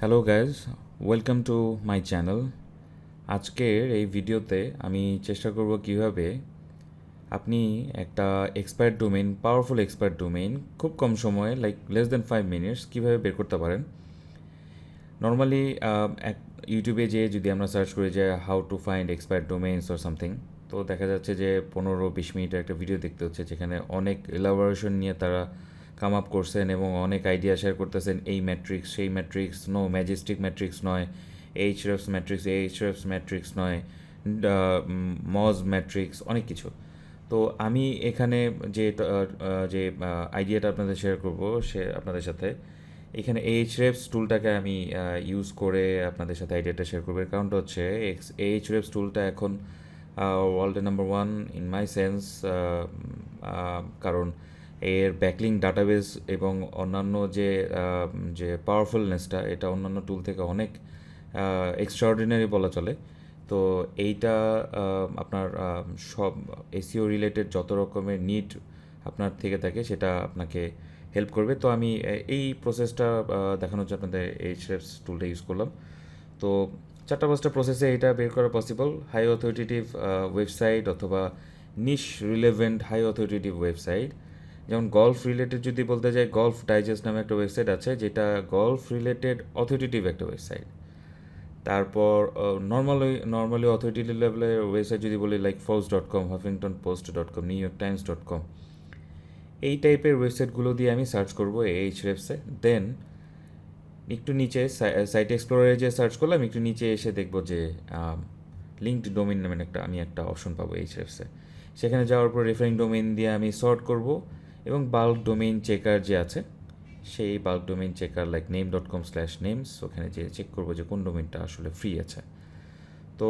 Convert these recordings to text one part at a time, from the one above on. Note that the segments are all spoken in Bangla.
Hello guys, welcome to my channel. আজকের এই ভিডিওতে আমি চেষ্টা করব কিভাবে আপনি একটা expired domain, powerful expired domain খুব কম সময়ে লাইক লেস দেন 5 মিনিটস কীভাবে বের করতে পারেন। নর্মালি এক ইউটিউবে যেয়ে যদি আমরা সার্চ করি যে how to find expired domains or something, তো দেখা যাচ্ছে যে 15-20 মিনিটের একটা ভিডিও দেখতে হচ্ছে, যেখানে অনেক এলাবোরেশন নিয়ে তারা কাম আপ করছেন এবং অনেক আইডিয়া শেয়ার করতেছেন। এই ম্যাট্রিক্স, সেই ম্যাট্রিক্স, নো ম্যাজেস্টিক ম্যাট্রিক্স নয়, এইচরেফস ম্যাট্রিক্স নয়, মজ ম্যাট্রিক্স, অনেক কিছু। তো আমি এখানে যে আইডিয়াটা আপনাদের শেয়ার করব আপনাদের সাথে, এখানে এইচরেফস টুলটাকে আমি ইউজ করে আপনাদের সাথে আইডিয়াটা শেয়ার করবো। কারণটা হচ্ছে এইচরেফস টুলটা এখন ওয়ার্ল্ডে নাম্বার 1 ইন মাই সেন্স, কারণ এর ব্যাকলিং ডাটাবেস এবং অন্যান্য যে পাওয়ারফুলনেসটা, এটা অন্যান্য টুল থেকে অনেক এক্সট্রাঅর্ডিনারি বলা চলে। তো এইটা আপনার সব এসইও রিলেটেড যত রকমের নিড আপনার থেকে থাকে সেটা আপনাকে হেল্প করবে। তো আমি এই প্রসেসটা দেখানোর জন্য আপনাদের এইচরেফস টুলটা ইউজ করলাম। তো 4-5টা প্রসেসে এটা বের করা পসিবল। হাই অথরিটেটিভ ওয়েবসাইট অথবা নিশ রিলেভেন্ট হাই অথরিটেটিভ ওয়েবসাইট, যেমন গল্ফ রিলেটেড যদি বলতে যাই, গল্ফ ডাইজেস্ট নামে একটা ওয়েবসাইট আছে, যেটা গল্ফ রিলেটেড অথরিটেটিভ একটা ওয়েবসাইট। তারপর নর্মালি অথরিটেটিভ লেভেলের ওয়েবসাইট যদি বলি, লাইক forbes.com, huffingtonpost.com, newyorktimes.com, এই টাইপের ওয়েবসাইটগুলো দিয়ে আমি সার্চ করবো এইচরেফসে। দেন একটু নিচে সাইট এক্সপ্লোরারে যে সার্চ করলাম, একটু নিচে এসে দেখবো যে লিঙ্কড ডোমেইন নামের আমি একটা অপশন পাবো এইচরেফসে। সেখানে যাওয়ার পর রেফারিং ডোমেইন দিয়ে আমি সর্ট করব এবং বাল্ক ডোমেইন চেকার যে আছে, সেই bulk domain checker like name.com/names, ওখানে যে চেক করবো যে কোন ডোমেইনটা আসলে ফ্রি আছে। তো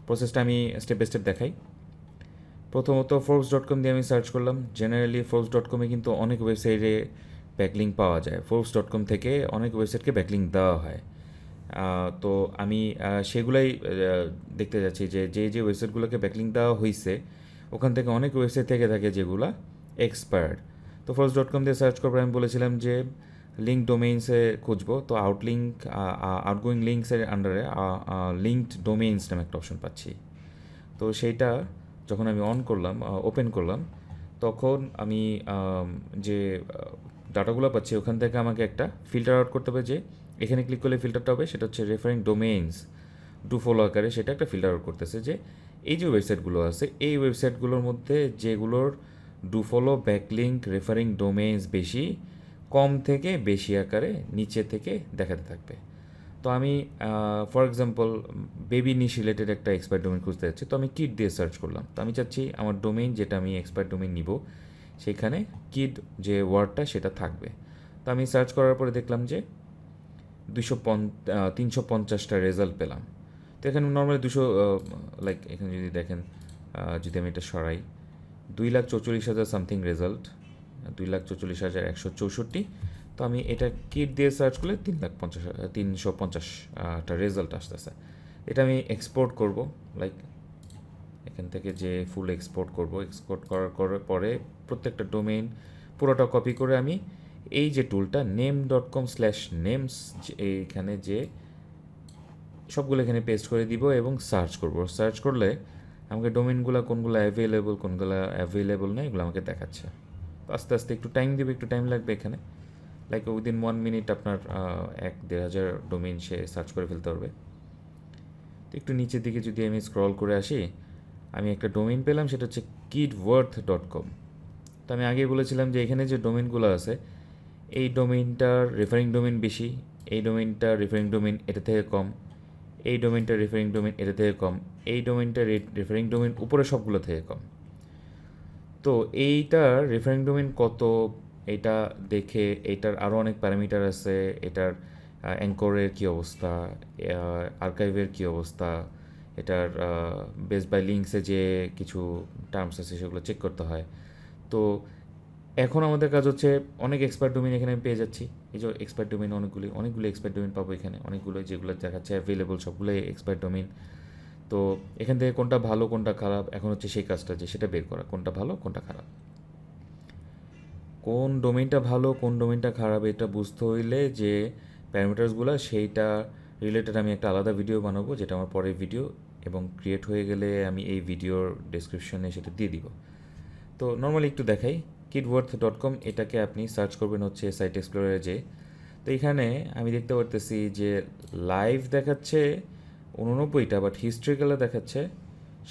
প্রসেসটা আমি স্টেপ বাই স্টেপ দেখাই। প্রথমত forbes.com দিয়ে আমি সার্চ করলাম। জেনারেলি forbes.com-এ কিন্তু অনেক ওয়েবসাইটে ব্যাকলিঙ্ক পাওয়া যায়। forbes.com থেকে অনেক ওয়েবসাইটকে ব্যাকলিঙ্ক দেওয়া হয়। তো আমি সেগুলাই দেখতে যাচ্ছি যে ওয়েবসাইটগুলোকে ব্যাকলিঙ্ক দেওয়া হয়েছে, ওখান থেকে অনেক ওয়েবসাইট থেকে থাকে যেগুলো এক্সপায়ার্ড। তো forbes.com দিয়ে সার্চ করবো। আমি বলেছিলাম যে লিঙ্ক ডোমেইনসে খুঁজবো, তো আউটগোয়িং লিঙ্কসের আন্ডারে লিঙ্কড ডোমেইনস নামে একটা অপশন পাচ্ছি। তো সেইটা যখন আমি ওপেন করলাম, তখন আমি যে ডাটাগুলো পাচ্ছি ওখান থেকে আমাকে একটা ফিল্টার আউট করতে হবে। যে এখানে ক্লিক করলে ফিল্টারটা হবে, সেটা হচ্ছে রেফারিং ডোমেইনস ডু ফলো আকারে, সেটা একটা ফিল্টার আউট করতেছে যে এই যে ওয়েবসাইটগুলো আছে, এই ওয়েবসাইটগুলোর মধ্যে যেগুলোর do follow, backlink, referring domains বেশি, কম থেকে বেশি আকারে নিচে থেকে দেখাতে থাকবে। তো আমি for example baby niche related একটা এক্সপায়ার ডোমেইন খুঁজতে যাচ্ছি, তো আমি কিড দিয়ে সার্চ করলাম। তো আমি চাচ্ছি আমার ডোমেইন, যেটা আমি এক্সপায়ার ডোমেইন নিব, সেখানে কিড যে ওয়ার্ডটা সেটা থাকবে। তো আমি সার্চ করার পরে দেখলাম যে 350টা রেজাল্ট পেলাম। তো এখানে নর্মালি লাইক এখানে যদি দেখেন, যদি আমি এটা সরাই, 2,44,000 সামথিং রেজাল্ট, 2,44,164। তো আমি এটা কিট দিয়ে সার্চ করলে 350টা রেজাল্ট আসতেছে। এটা আমি এক্সপোর্ট করব, লাইক এখান থেকে যে ফুল এক্সপোর্ট করার পরে প্রত্যেকটা ডোমেইন পুরোটা কপি করে আমি এই যে টুলটা name.com/names, এইখানে যে সবগুলো এখানে পেস্ট করে দিব এবং সার্চ করব। সার্চ করলে আমাকে ডোমেইনগুলো কোনগুলো অ্যাভেলেবল না, এগুলো আমাকে দেখাচ্ছে। আস্তে আস্তে একটু টাইম দেবে, একটু টাইম লাগবে এখানে, লাইক উইদিন 1 মিনিট আপনার 1-1,500 ডোমেইন সে সার্চ করে ফেলতে পারবে। তো একটু নিচের দিকে যদি আমি স্ক্রল করে আসি, আমি একটা ডোমেইন পেলাম, সেটা হচ্ছে kidworth.com। তো আমি আগেই বলেছিলাম যে এখানে যে ডোমেইনগুলো আছে, এই ডোমেইনটার রেফারিং ডোমেইন বেশি, এই ডোমেইনটার রেফারিং ডোমেইন এটা থেকে কম, এই ডোমেইনটার রেফারিং ডোমেইন এটা থেকে কম, এই ডোমেইনটার রেফারিং ডোমেইন উপরে সবগুলো থেকে কম। তো এইটার রেফারিং ডোমেইন কত, এটা দেখে এটার আরও অনেক প্যারামিটার আছে, এটার অ্যাঙ্করের কী অবস্থা, আর্কাইভের কী অবস্থা, এটার বেস বাই লিঙ্কসে যে কিছু টার্মস আছে সেগুলো চেক করতে হয়। তো এখন আমাদের কাজ হচ্ছে, অনেক এক্সপার্ট ডোমেইন এখানে আমি পেয়ে যাচ্ছি। এই যে এক্সপার্ট ডোমেইন অনেকগুলো এক্সপার্ট ডোমেইন পাবো এখানে, অনেকগুলো যেগুলো দেখাচ্ছে অ্যাভেলেবল সবগুলোই এক্সপার্ট ডোমেইন। তো এখান থেকে কোনটা ভালো কোনটা খারাপ, এখন হচ্ছে সেই কাজটা যে সেটা বের করা, কোনটা ভালো কোনটা খারাপ, কোন ডোমেইনটা ভালো কোন ডোমেইনটা খারাপ, এটা বুঝতে হইলে যে প্যারামিটার্সগুলো সেইটা রিলেটেড আমি একটা আলাদা ভিডিও বানাবো, যেটা আমার পরের ভিডিও, এবং ক্রিয়েট হয়ে গেলে আমি এই ভিডিওর ডেসক্রিপশনে সেটা দিয়ে দিব। তো নর্মালি একটু দেখাই, kidworth.com, এটাকে আপনি সার্চ করবেন হচ্ছে সাইট এক্সপ্লোরারে যে। তো এখানে আমি দেখতে পারতেছি যে লাইভ দেখাচ্ছে 89টা, বাট হিস্ট্রিক্যালে দেখাচ্ছে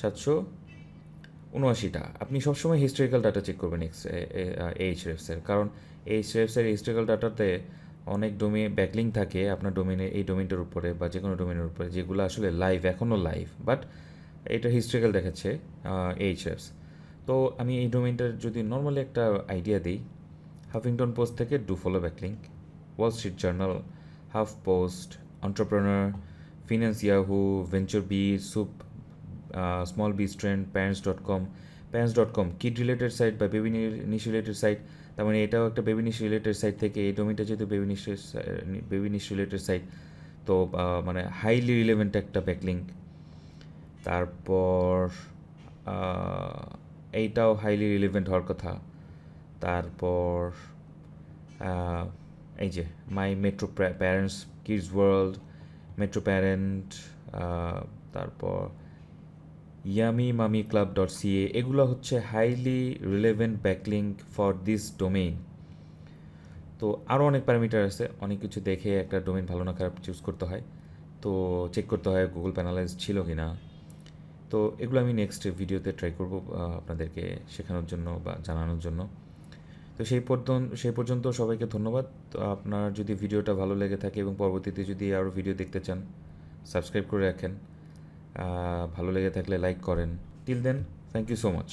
779টা। আপনি সবসময় হিস্ট্রিক্যাল ডাটা চেক করবেন এইচরেফসের, কারণ এইচরেফসের হিস্ট্রিক্যাল ডাটাতে অনেক ব্যাকলিং থাকে আপনার ডোমেনের, এই ডোমেনটার উপরে বা যে কোনো ডোমেনের উপরে, যেগুলো আসলে লাইভ, এখনও লাইভ, বাট এটা হিস্ট্রিক্যাল দেখাচ্ছে এইচরেফস। তো আমি এই ডোমেনটার যদি নর্মালি একটা আইডিয়া দিই, হাফিংটন পোস্ট থেকে do follow backlink, Wall Street Journal, Huff Post, Entrepreneur, Finance Yahoo, VentureBeat, soup, Small Biz Trend, parents dot com kid related site বা বেবি নিশ রিলেটেড সাইট। তার মানে এটাও একটা বেবি নিশ রিলেটেড সাইট থেকে, এই ডোমেনটা যেহেতু বেবি নিশ রিলেটেড সাইট, তো মানে হাইলি রিলেভেন্ট একটা ব্যাকলিঙ্ক। তারপর এইটাও হাইলি রিলেভেন্ট হওয়ার কথা। তারপর এই যে my metro parents, kids world, metro parent, তারপর ইয়ামি মামি ক্লাব.ca, এগুলো হচ্ছে highly relevant backlink for this domain. তো আরও অনেক প্যারামিটার আছে, অনেক কিছু দেখে একটা ডোমেইন ভালো না খারাপ চুজ করতে হয়, তো চেক করতে হয় গুগল প্যানালাইজ ছিল কি না। তো এগুলো আমি নেক্সট ভিডিওতে ট্রাই করব আপনাদেরকে শেখানোর জন্য বা জানানোর জন্য। তো সেই পর্যন্ত সবাইকে ধন্যবাদ। তো আপনার যদি ভিডিওটা ভালো লেগে থাকে এবং পরবর্তীতে যদি আরও ভিডিও দেখতে চান, সাবস্ক্রাইব করে রাখেন। ভালো লেগে থাকলে লাইক করেন। Till then, thank you so much.